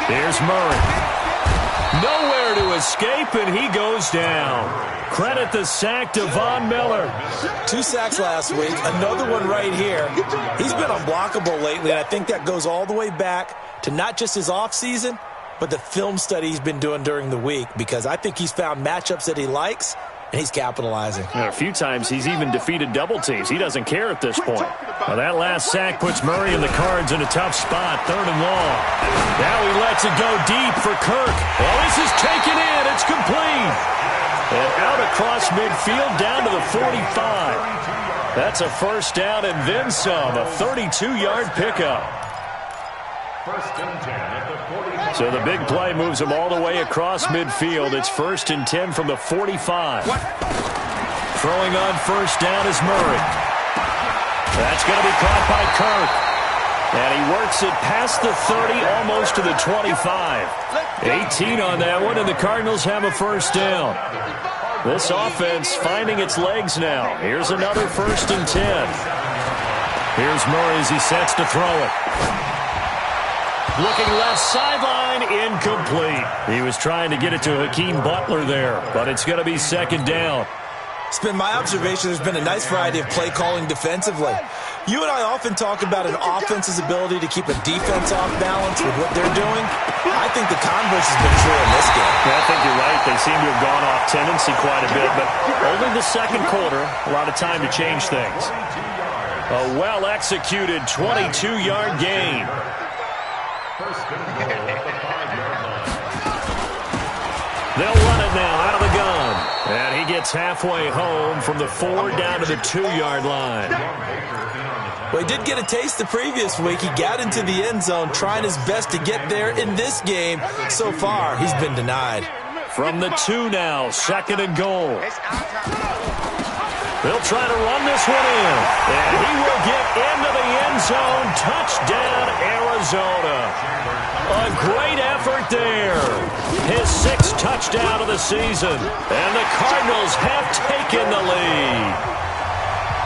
Here's Murray. Nowhere to escape, and he goes down. Credit the sack to Von Miller. 2 sacks last week, another one right here. He's been unblockable lately, and I think that goes all the way back to not just his offseason, but the film study he's been doing during the week, because I think he's found matchups that he likes, and he's capitalizing. A few times he's even defeated double teams. He doesn't care at this point. Well, that last sack puts Murray and the Cards in a tough spot, 3rd and long. Now he lets it go deep for Kirk. Well, this is taken in. It's complete. And out across midfield down to the 45. That's a first down and then some, a 32-yard pickup. So the big play moves him all the way across midfield. It's 1st and 10 from the 45. Throwing on first down is Murray. That's going to be caught by Kirk. And he works it past the 30, almost to the 25. 18 on that one, and the Cardinals have a first down. This offense finding its legs now. Here's another 1st and 10. Here's Murray as he sets to throw it. Looking left sideline, incomplete. He was trying to get it to Hakeem Butler there, but it's going to be 2nd down. It's been my observation there's been a nice variety of play calling defensively. You and I often talk about an offense's ability to keep a defense off balance with what they're doing. I think the converse has been true in this game. Yeah, I think you're right. They seem to have gone off tendency quite a bit, but only the 2nd quarter, a lot of time to change things. A well-executed 22-yard gain. They'll run it now out of the gun. And he gets halfway home from the 4 down to the 2-yard line. Well, he did get a taste the previous week. He got into the end zone trying his best to get there in this game. So far, he's been denied. From the 2 now, 2nd and goal. They'll try to run this one in. And he will get into the end zone. Touchdown, Arizona. A great effort there. His 6th touchdown of the season. And the Cardinals have taken the lead.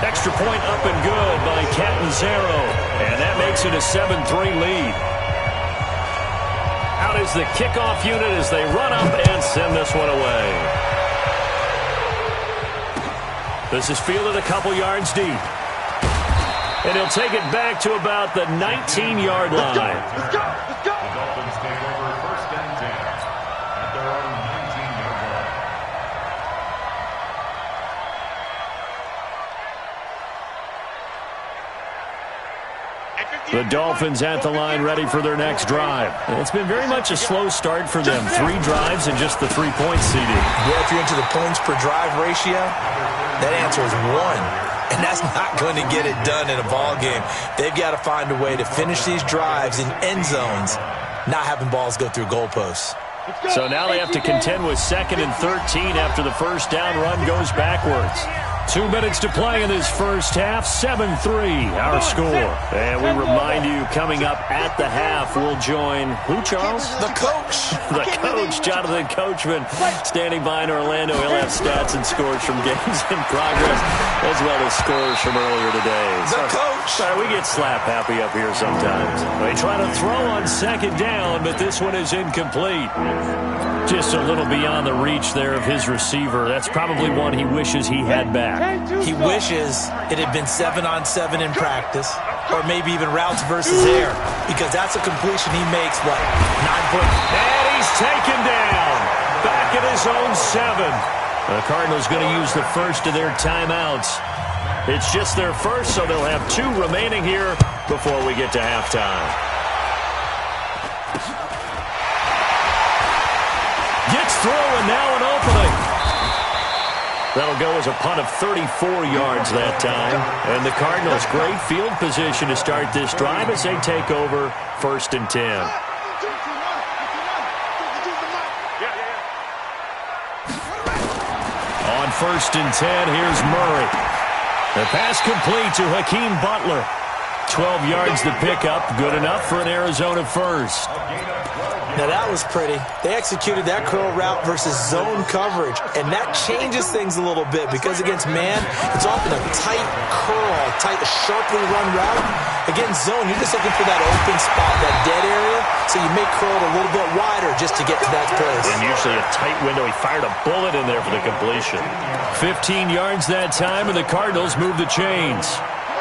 Extra point up and good by Catanzaro. And that makes it a 7-3 lead. Out is the kickoff unit as they run up and send this one away. This is fielded a couple yards deep. And he'll take it back to about the 19-yard line. Let's go. The Dolphins take over 1st and 10 at their own 19-yard line. The Dolphins at the line ready for their next drive. It's been very much a slow start for them. 3 drives and just the 3-point seeding. Yeah, if you're into the points per drive ratio, that answer is 1. And that's not going to get it done in a ball game. They've got to find a way to finish these drives in end zones, not having balls go through goalposts. So now they have to contend with 2nd and 13 after the first down run goes backwards. 2 minutes to play in this first half. 7-3 our score. And we remind you, coming up at the half, we'll join who, Charles? The coach. The coach, Jonathan Coachman, standing by in Orlando. He'll have stats and scores from games in progress, as well as scores from earlier today. The coach. Sorry, we get slap happy up here sometimes. They try to throw on 2nd down, but this one is incomplete. Just a little beyond the reach there of his receiver. That's probably one he wishes he had back. He wishes it had been 7-on-7 in practice, or maybe even routes versus air, because that's a completion he makes, what, 9 points? And he's taken down. Back at his own 7. The Cardinals going to use the first of their timeouts. It's just their first, so they'll have 2 remaining here before we get to halftime. Gets through, and now an opening. That'll go as a punt of 34 yards that time. And the Cardinals, great field position to start this drive as they take over 1st and 10. On 1st and 10, here's Murray. The pass complete to Hakeem Butler. 12 yards to pick up, good enough for an Arizona first. Now that was pretty. They executed that curl route versus zone coverage, and that changes things a little bit because against man, it's often a tight curl, tight, sharply run route. Against zone, you're just looking for that open spot, that dead area, so you make curl a little bit wider just to get to that place. And usually a tight window. He fired a bullet in there for the completion. 15 yards that time, and the Cardinals move the chains.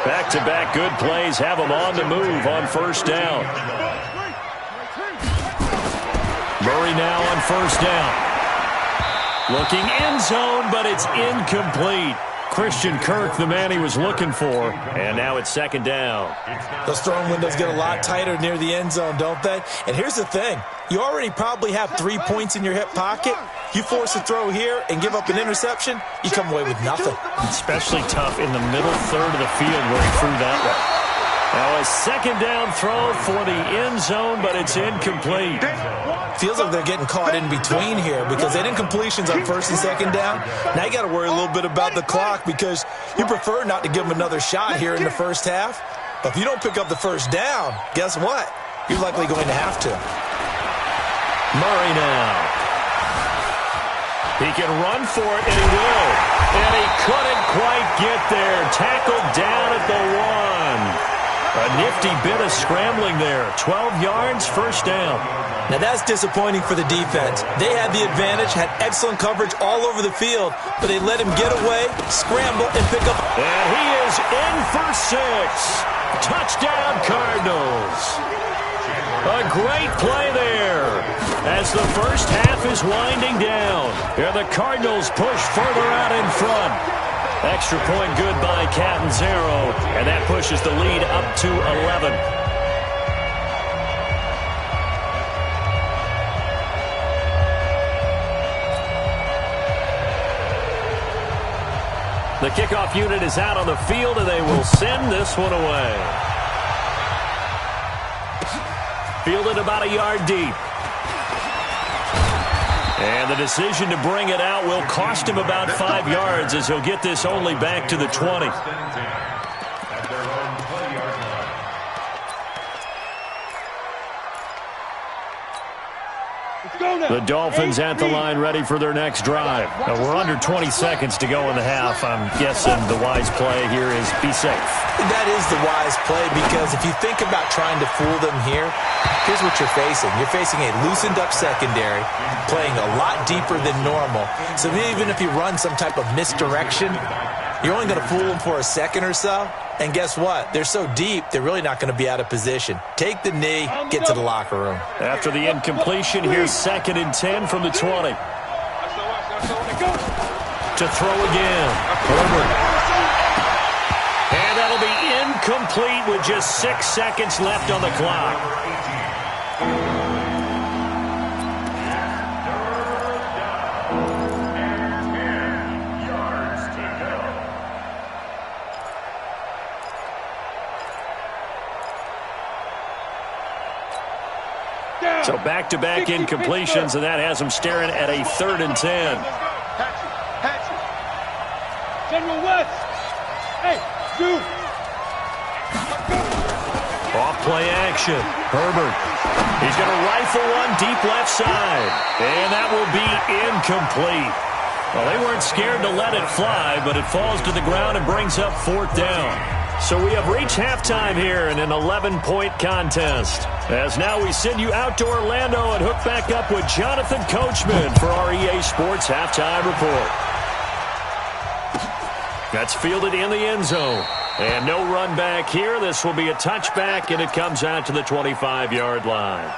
Back-to-back good plays have them on the move on first down. Murray now on first down. Looking end zone, but it's incomplete. Christian Kirk, the man he was looking for, and now it's second down. Those throwing windows get a lot tighter near the end zone, don't they? And here's the thing. You already probably have 3 points in your hip pocket. You force a throw here and give up an interception, you come away with nothing. Especially tough in the middle third of the field where he threw that one. Now a second down throw for the end zone, but it's incomplete. Feels like they're getting caught in between here because they didn't completions on first and second down. Now you got to worry a little bit about the clock because you prefer not to give them another shot here in the first half. But if you don't pick up the first down, guess what? You're likely going to have to. Murray now. He can run for it, and he will. And he couldn't quite get there. Tackled down at the 1. A nifty bit of scrambling there. 12 yards, first down. Now that's disappointing for the defense. They had the advantage, had excellent coverage all over the field, but they let him get away, scramble, and pick up. And he is in for 6. Touchdown, Cardinals. A great play there as the first half is winding down. And the Cardinals push further out in front. Extra point good by Catanzaro, and that pushes the lead up to 11. The kickoff unit is out on the field, and they will send this one away. Fielded about a yard deep. And the decision to bring it out will cost him about 5 yards as he'll get this only back to the 20. The Dolphins at the line ready for their next drive. Now we're under 20 seconds to go in the half. I'm guessing the wise play here is be safe. That is the wise play because if you think about trying to fool them here, here's what you're facing. You're facing a loosened up secondary, playing a lot deeper than normal. So even if you run some type of misdirection, you're only going to fool them for a second or so. And guess what? They're so deep, they're really not going to be out of position. Take the knee, get to the locker room. After the incompletion, here's 2nd and 10 from the 20. To throw again. Herbert. And that'll be incomplete with just 6 seconds left on the clock. So back-to-back incompletions, and that has them staring at a 3rd and 10. General West. Hey, you. Off play action. Herbert. He's going to rifle one deep left side. And that will be incomplete. Well, they weren't scared to let it fly, but it falls to the ground and brings up 4th down. So we have reached halftime here in an 11-point contest. As now we send you out to Orlando and hook back up with Jonathan Coachman for our EA Sports Halftime Report. That's fielded in the end zone. And no run back here. This will be a touchback, and it comes out to the 25-yard line.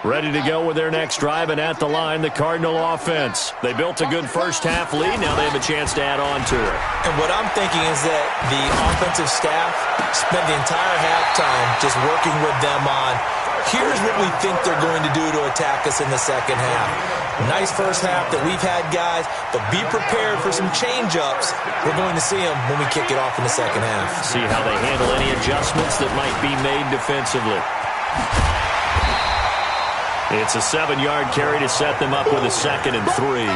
Ready to go with their next drive, and at the line, the Cardinal offense. They built a good first half lead. Now they have a chance to add on to it. And what I'm thinking is that the offensive staff spent the entire halftime just working with them on, here's what we think they're going to do to attack us in the second half. Nice first half that we've had, guys, but be prepared for some change-ups. We're going to see them when we kick it off in the second half. See how they handle any adjustments that might be made defensively. It's a 7-yard carry to set them up with a 2nd and 3.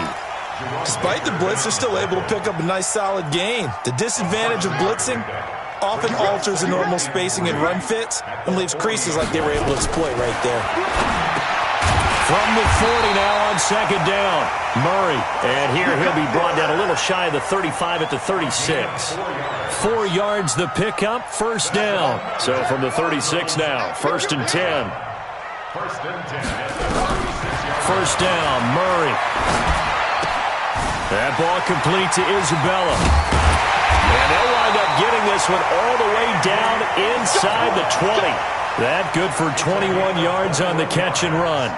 Despite the blitz, they're still able to pick up a nice, solid gain. The disadvantage of blitzing often alters the normal spacing and run fits and leaves creases like they were able to exploit right there. From the 40 now on 2nd down, Murray. And here he'll be brought down a little shy of the 35 at the 36. 4 yards the pickup, 1st down. So from the 36 now, 1st and 10. 1st down, Murray. That ball complete to Isabella. And they'll wind up getting this one all the way down inside the 20. That good for 21 yards on the catch and run.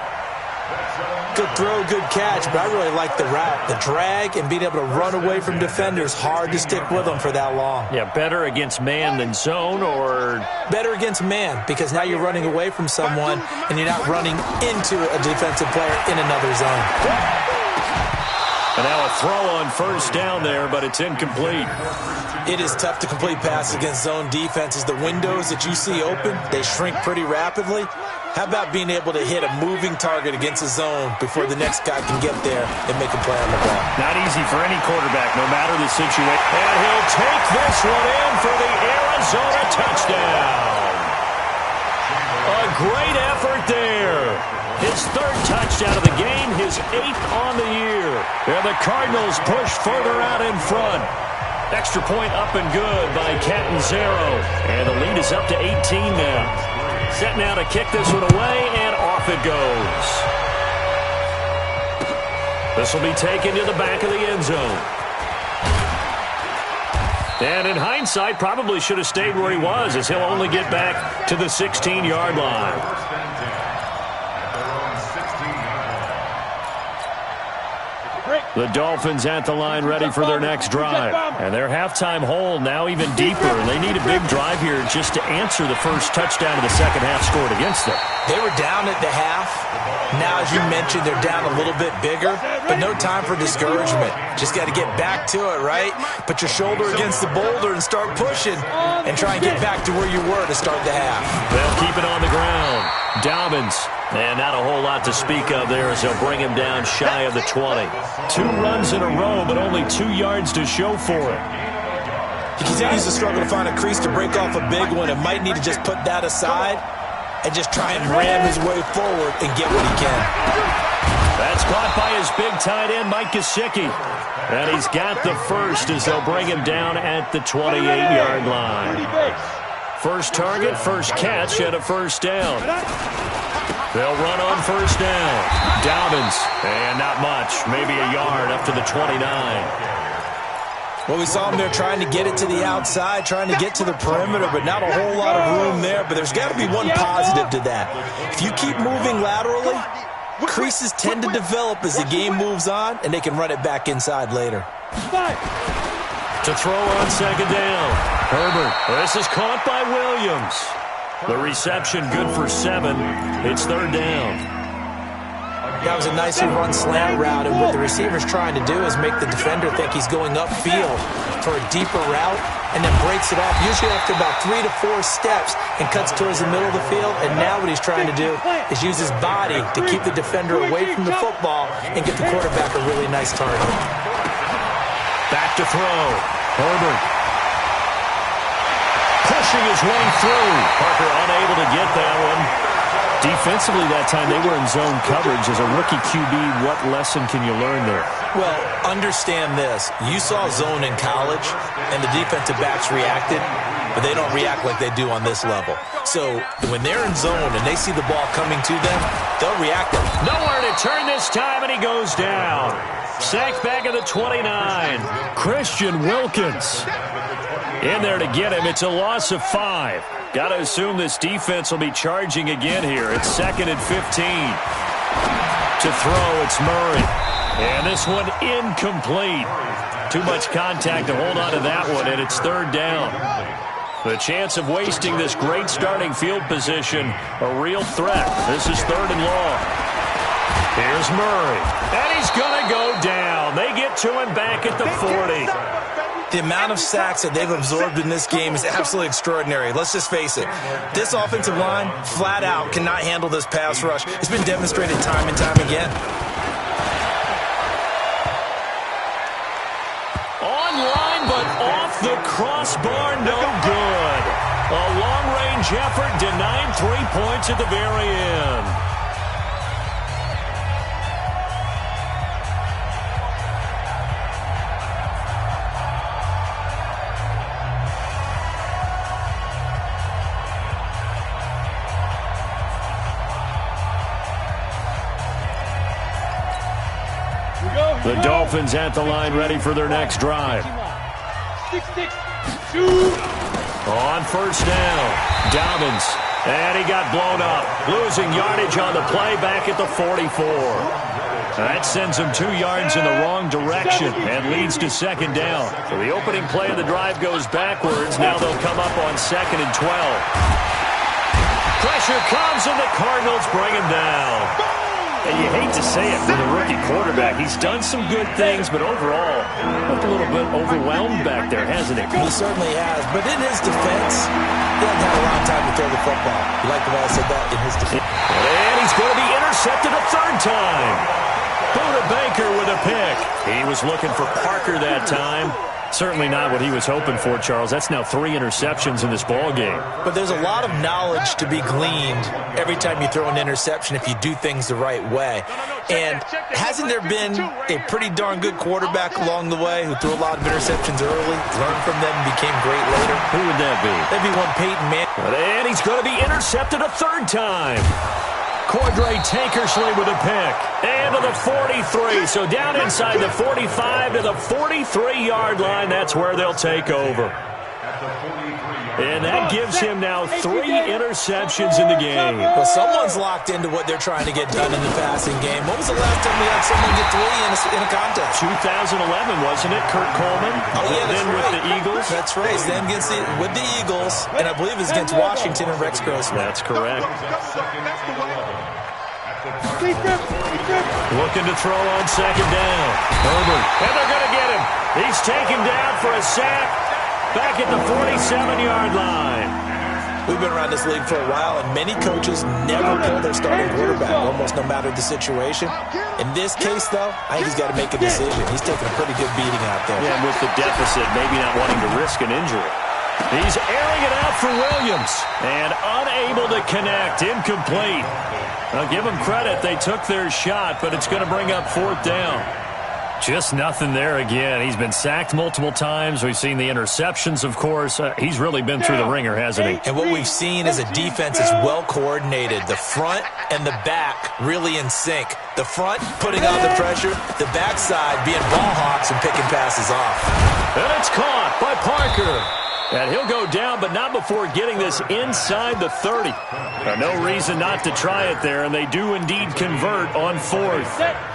Good throw, good catch, but I really like the route. The drag and being able to run away from defenders, hard to stick with them for that long. Yeah, better against man than zone, or? Better against man, because now you're running away from someone and you're not running into a defensive player in another zone. And now a throw on 1st down there, but it's incomplete. It is tough to complete passes against zone defenses. The windows that you see open, they shrink pretty rapidly. How about being able to hit a moving target against a zone before the next guy can get there and make a play on the ball? Not easy for any quarterback, no matter the situation. And he'll take this one in for the Arizona touchdown. A great effort there. His 3rd touchdown of the game, his 8th on the year. And the Cardinals push further out in front. Extra point up and good by Catanzaro. And the lead is up to 18 now. Set now to kick this one away, and off it goes. This will be taken to the back of the end zone. And in hindsight, probably should have stayed where he was, as he'll only get back to the 16-yard line. The Dolphins at the line ready for their next drive. And their halftime hole now even deeper. And they need a big drive here just to answer the first touchdown of the second half scored against them. They were down at the half. Now, as you mentioned, they're down a little bit bigger, but no time for discouragement. Just got to get back to it, right? Put your shoulder against the boulder and start pushing and try and get back to where you were to start the half. They'll keep it on the ground. Dobbins. And not a whole lot to speak of there as they'll bring him down shy of the 20. 2 runs in a row, but only 2 yards to show for it. He continues to struggle to find a crease to break off a big one and might need to just put that aside and just try and ram his way forward and get what he can. That's caught by his big tight end, Mike Gesicki. And he's got the first as they'll bring him down at the 28-yard line. First target, first catch, and a 1st down. They'll run on 1st down. Dobbins, and not much, maybe a yard up to the 29. Well, we saw him there trying to get it to the outside, trying to get to the perimeter, but not a whole lot of room there. But there's got to be one positive to that. If you keep moving laterally, creases tend to develop as the game moves on, and they can run it back inside later. To throw on 2nd down. Herbert. This is caught by Williams. The reception good for 7. It's 3rd down. That was a nicely run slant route, and what the receiver's trying to do is make the defender think he's going upfield for a deeper route and then breaks it off, usually after about 3 to 4 steps, and cuts towards the middle of the field. And now what he's trying to do is use his body to keep the defender away from the football and get the quarterback a really nice target. Back to throw. Herbert. Pushing his way through. Parker unable to get that one. Defensively that time, they were in zone coverage. As a rookie QB, what lesson can you learn there? Well, understand this. You saw zone in college, and the defensive backs reacted, but they don't react like they do on this level. So when they're in zone and they see the ball coming to them, they'll react. Nowhere to turn this time, and he goes down. Sacked back at the 29. Christian Wilkins in there to get him. It's a loss of 5. Got to assume this defense will be charging again here. It's 2nd and 15. To throw, it's Murray. And this one incomplete. Too much contact to hold on to that one, and it's 3rd down. The chance of wasting this great starting field position, a real threat. This is 3rd and long. Here's Murray, and he's going to go down. They get to him back at the 40. The amount of sacks that they've absorbed in this game is absolutely extraordinary. Let's just face it. This offensive line, flat out, cannot handle this pass rush. It's been demonstrated time and time again. Online, but off the crossbar, no good. A long-range effort denied 3 points at the very end. The Dolphins at the line ready for their next drive. 6-6, On first down, Dobbins. And he got blown up. Losing yardage on the play back at the 44. That sends him 2 yards in the wrong direction and leads to second down. So the opening play of the drive goes backwards. Now they'll come up on 2nd and 12. Pressure comes and the Cardinals bring him down. And you hate to say it for the rookie quarterback. He's done some good things, but overall, looked a little bit overwhelmed back there, hasn't he? He certainly has. But in his defense, he hasn't had a lot of time to throw the football. You like the way I said that? In his defense. And he's going to be intercepted a 3rd time. Buda Baker with a pick. He was looking for Parker that time. Certainly not what he was hoping for, Charles. That's now 3 interceptions in this ball game. But there's a lot of knowledge to be gleaned every time you throw an interception if you do things the right way. And hasn't there been a pretty darn good quarterback along the way who threw a lot of interceptions early, learned from them, and became great later? Who would that be? That'd be one Peyton Manning. And he's going to be intercepted a 3rd time. Cordray Tankersley with a pick. And to the 43. So down inside the 45 to the 43-yard line. That's where they'll take over. And that gives him now 3 interceptions in the game. Well, someone's locked into what they're trying to get done in the passing game. When was the last time we had someone get 3 in a contest? 2011, wasn't it? Kurt Coleman. Oh, yeah, then right. with the Eagles. That's right. Then with the Eagles, and I believe it's against Washington and Rex Grossman. That's correct. Looking to throw on 2nd down. Herbert. And they're going to get him. He's taken down for a sack. Back at the 47-yard line. We've been around this league for a while, and many coaches never pull their starting quarterback, almost no matter the situation. In this case, though, I think he's got to make a decision. He's taking a pretty good beating out there. Yeah, and with the deficit, maybe not wanting to risk an injury. He's airing it out for Williams, and unable to connect. Incomplete. I'll give them credit. They took their shot, but it's going to bring up 4th down. Just nothing there again. He's been sacked multiple times. We've seen the interceptions, of course. He's really been through the ringer, hasn't he? And what we've seen is a defense that's well coordinated. The front and the back really in sync. The front putting on the pressure, the backside being ball hawks and picking passes off. And it's caught by Parker. And he'll go down, but not before getting this inside the 30. No reason not to try it there, and they do indeed convert on 4th.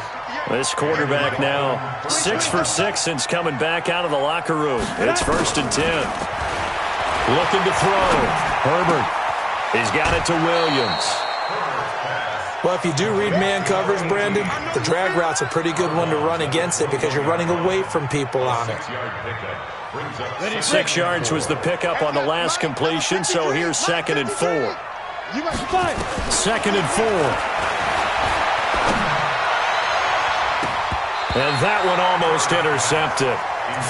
This quarterback now 6 for 6 since coming back out of the locker room. It's 1st and 10. Looking to throw. Herbert. He's got it to Williams. Well, if you do read man covers, Brandon, the drag route's a pretty good one to run against it because you're running away from people on it. 6 yards was the pickup on the last completion, so here's 2nd and 4. 2nd and 4. And that one almost intercepted.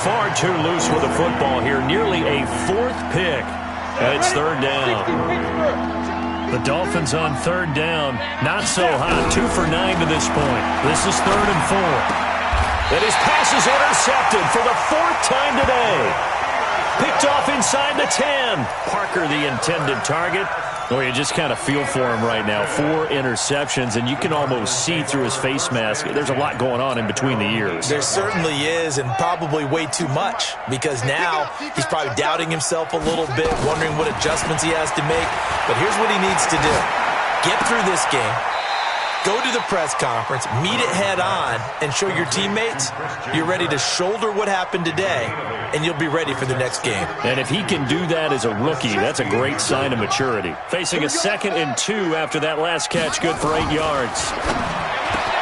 Far too loose with the football here. Nearly a 4th pick. And it's 3rd down. The Dolphins on 3rd down. Not so hot. 2 for 9 to this point. This is 3rd and 4. And his pass is intercepted for the 4th time today. Picked off inside the 10. Parker, the intended target. Well, you just kind of feel for him right now. 4 interceptions, and you can almost see through his face mask. There's a lot going on in between the ears. There certainly is, and probably way too much, because now he's probably doubting himself a little bit, wondering what adjustments he has to make. But here's what he needs to do. Get through this game. Go to the press conference, meet it head on, and show your teammates you're ready to shoulder what happened today, and you'll be ready for the next game. And if he can do that as a rookie, that's a great sign of maturity. Facing a 2nd and 2 after that last catch, good for 8 yards.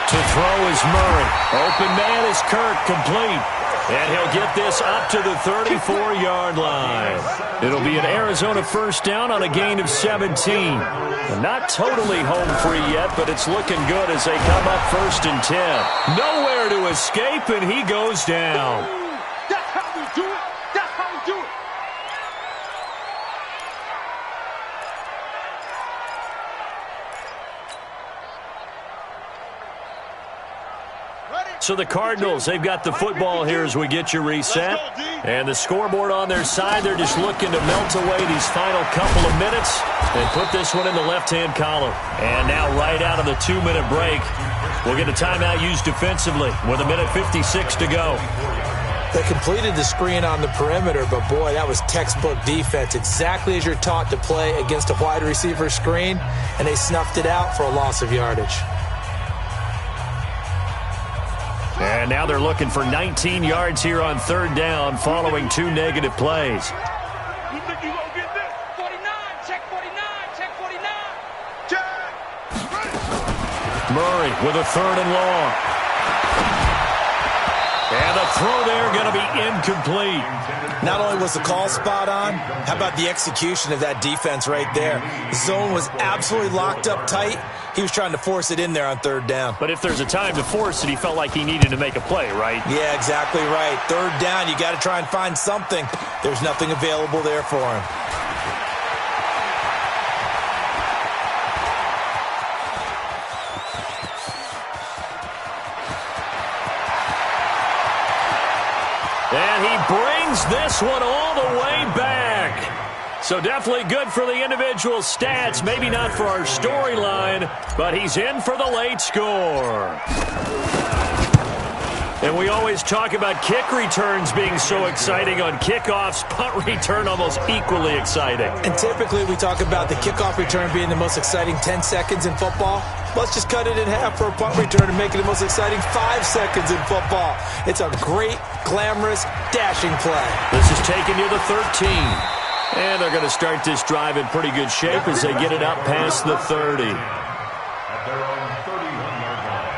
To throw is Murray. Open man is Kirk, complete. And he'll get this up to the 34-yard line. It'll be an Arizona first down on a gain of 17. And not totally home free yet, but it's looking good as they come up 1st and 10. Nowhere to escape, and he goes down. That's how we do it. That's how we do it. So the Cardinals, they've got the football here as we get you reset. And the scoreboard on their side, they're just looking to melt away these final couple of minutes and put this one in the left-hand column. And now right out of the 2-minute break, we'll get a timeout used defensively with 1:56 to go. They completed the screen on the perimeter, but boy, that was textbook defense. Exactly as you're taught to play against a wide receiver screen, and they snuffed it out for a loss of yardage. And now they're looking for 19 yards here on 3rd down following 2 negative plays. You think you gonna get this? 49, check 49, check 49. Check. Murray with a 3rd and long. And the throw there going to be incomplete. Not only was the call spot on, how about the execution of that defense right there? The zone was absolutely locked up tight. He was trying to force it in there on 3rd down. But if there's a time to force it, he felt like he needed to make a play, right? Yeah, exactly right. 3rd down, you got to try and find something. There's nothing available there for him. And he brings this one all the way back. So definitely good for the individual stats. Maybe not for our storyline, but he's in for the late score. And we always talk about kick returns being so exciting on kickoffs. Punt return almost equally exciting. And typically we talk about the kickoff return being the most exciting 10 seconds in football. Let's just cut it in half for a punt return and make it the most exciting 5 seconds in football. It's a great, glamorous, dashing play. This is taken near the 13. And they're going to start this drive in pretty good shape as they get it up past the 30. At their own 31-yard line.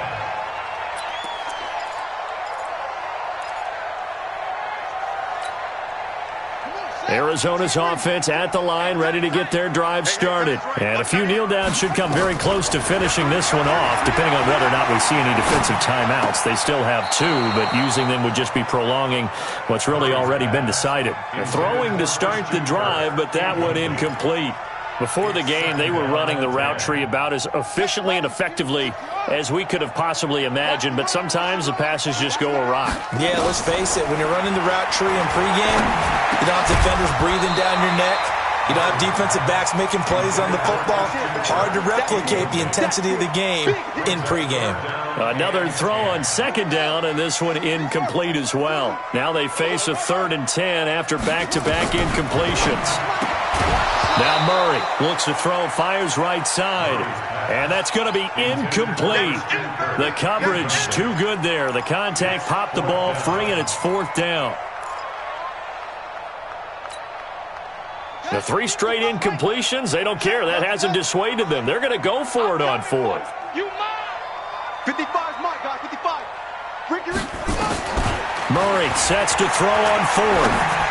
Arizona's offense at the line, ready to get their drive started. And a few kneel downs should come very close to finishing this one off, depending on whether or not we see any defensive timeouts. They still have 2, but using them would just be prolonging what's really already been decided. They're throwing to start the drive, but that one incomplete. Before the game, they were running the route tree about as efficiently and effectively as we could have possibly imagined, but sometimes the passes just go awry. Yeah, let's face it. When you're running the route tree in pregame, you don't have defenders breathing down your neck. You don't have defensive backs making plays on the football. Hard to replicate the intensity of the game in pregame. Another throw on 2nd down, and this one incomplete as well. Now they face a 3rd and 10 after back-to-back incompletions. Now Murray looks to throw, fires right side, and that's going to be incomplete. The coverage too good there. The contact popped the ball free, and it's 4th down. The 3 straight incompletions, they don't care. That hasn't dissuaded them. They're going to go for it on 4th. You mine. 55 is my guy. 55. Ricky. Murray sets to throw on 4th.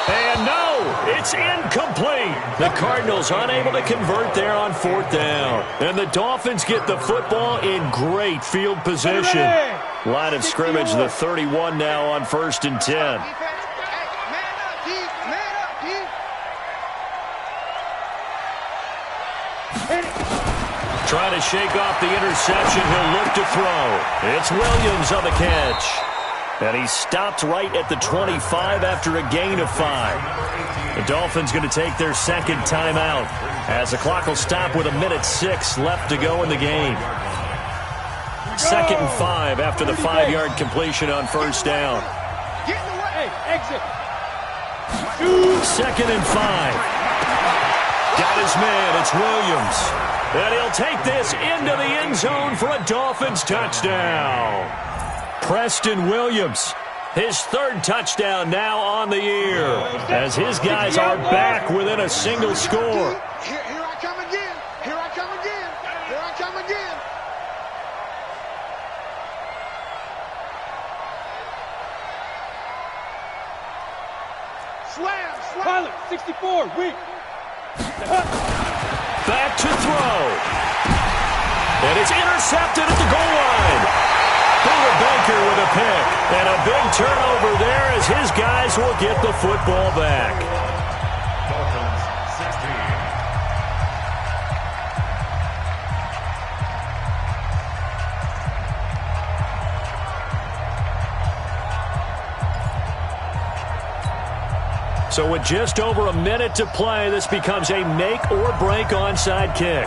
And no, it's incomplete. The Cardinals unable to convert there on 4th down. And the Dolphins get the football in great field position. Line of scrimmage, the 31 now on 1st and 10. Trying to shake off the interception. He'll look to throw. It's Williams on the catch. And he stopped right at the 25 after a gain of 5. The Dolphins going to take their 2nd timeout as the clock will stop with 1:06 left to go in the game. 2nd and 5 after the 5-yard completion on 1st down. Get in the way. Exit. 2nd and 5. Got his man. It's Williams. And he'll take this into the end zone for a Dolphins touchdown. Preston Williams, his 3rd touchdown now on the year, as his guys are back within a single score. Here I come again. Here I come again. Here I come again. 64, weak. Back to throw. And it's intercepted at the goal line. Buda Baker with a pick. And a big turnover there as his guys will get the football back. Dolphins 16. So with just over a minute to play, this becomes a make or break onside kick.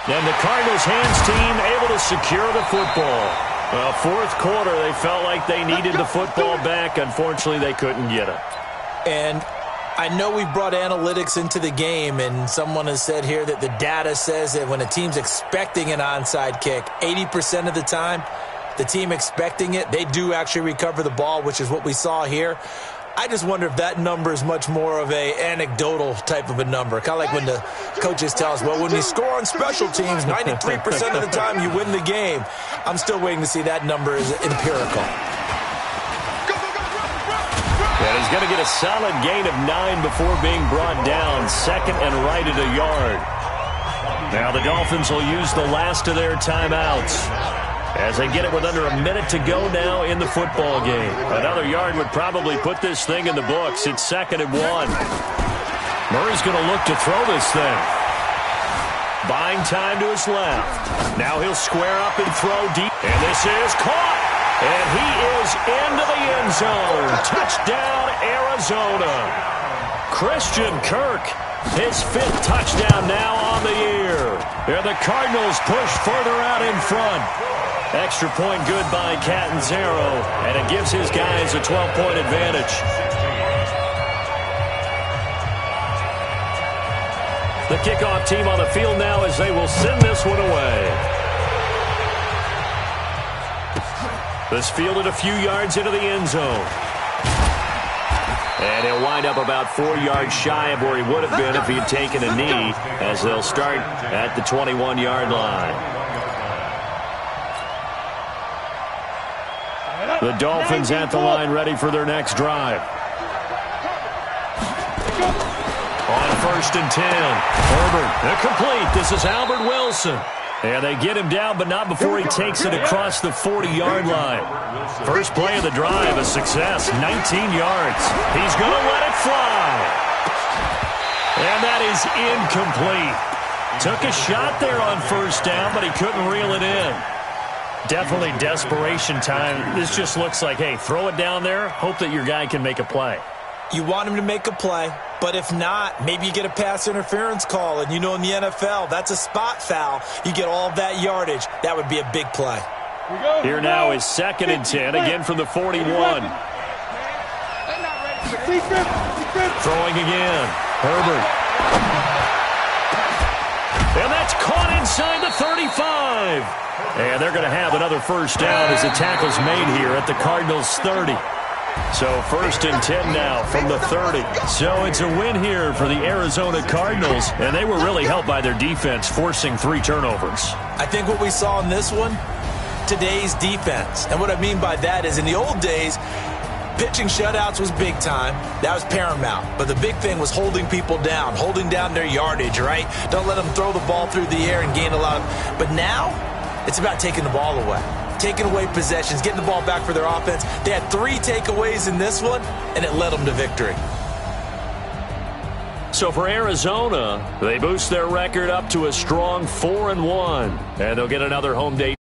And the Cardinals hands team able to secure the football. Well, fourth quarter, they felt like they needed the football back. Unfortunately, they couldn't get it. And I know we brought analytics into the game, and someone has said here that the data says that when a team's expecting an onside kick, 80% of the time, the team expecting it, they do actually recover the ball, which is what we saw here. I just wonder if that number is much more of a anecdotal type of a number. Kind of like when the coaches tell us, well, when you score on special teams, 93% of the time you win the game. I'm still waiting to see that number is empirical. And he's going to get a solid gain of 9 before being brought down. Second and right at a yard. Now the Dolphins will use the last of their timeouts as they get it with under a minute to go now in the football game. Another yard would probably put this thing in the books. It's 2nd and 1. Murray's going to look to throw this thing. Buying time to his left. Now he'll square up and throw deep. And this is caught. And he is into the end zone. Touchdown, Arizona. Christian Kirk, his 5th touchdown now on the year. And the Cardinals push further out in front. Extra point good by Catanzaro, and it gives his guys a 12-point advantage. The kickoff team on the field now as they will send this one away. This fielded a few yards into the end zone. And he'll wind up about 4 yards shy of where he would have been if he had taken a knee, as they'll start at the 21-yard line. The Dolphins at the line ready for their next drive. On 1st and 10. Herbert, incomplete. This is Albert Wilson. And they get him down, but not before he takes it across the 40-yard line. First play of the drive, a success, 19 yards. He's going to let it fly. And that is incomplete. Took a shot there on 1st down, but he couldn't reel it in. Definitely desperation time. This just looks like, hey, throw it down there, hope that your guy can make a play. You want him to make a play, but if not, maybe you get a pass interference call. And you know in the NFL, that's a spot foul. You get all that yardage. That would be a big play. Here now is 2nd and 10, again from the 41. Throwing again. Herbert. And that's caught inside the 35. And they're going to have another 1st down as the tackle's made here at the Cardinals' 30. So 1st and 10 now from the 30. So it's a win here for the Arizona Cardinals, and they were really helped by their defense, forcing 3 turnovers. I think what we saw in this one, today's defense. And what I mean by that is in the old days, pitching shutouts was big time. That was paramount. But the big thing was holding people down, holding down their yardage, right? Don't let them throw the ball through the air and gain a lot of... But now, it's about taking the ball away. Taking away possessions, getting the ball back for their offense. They had 3 takeaways in this one, and it led them to victory. So for Arizona, they boost their record up to a strong 4-1, and they'll get another home date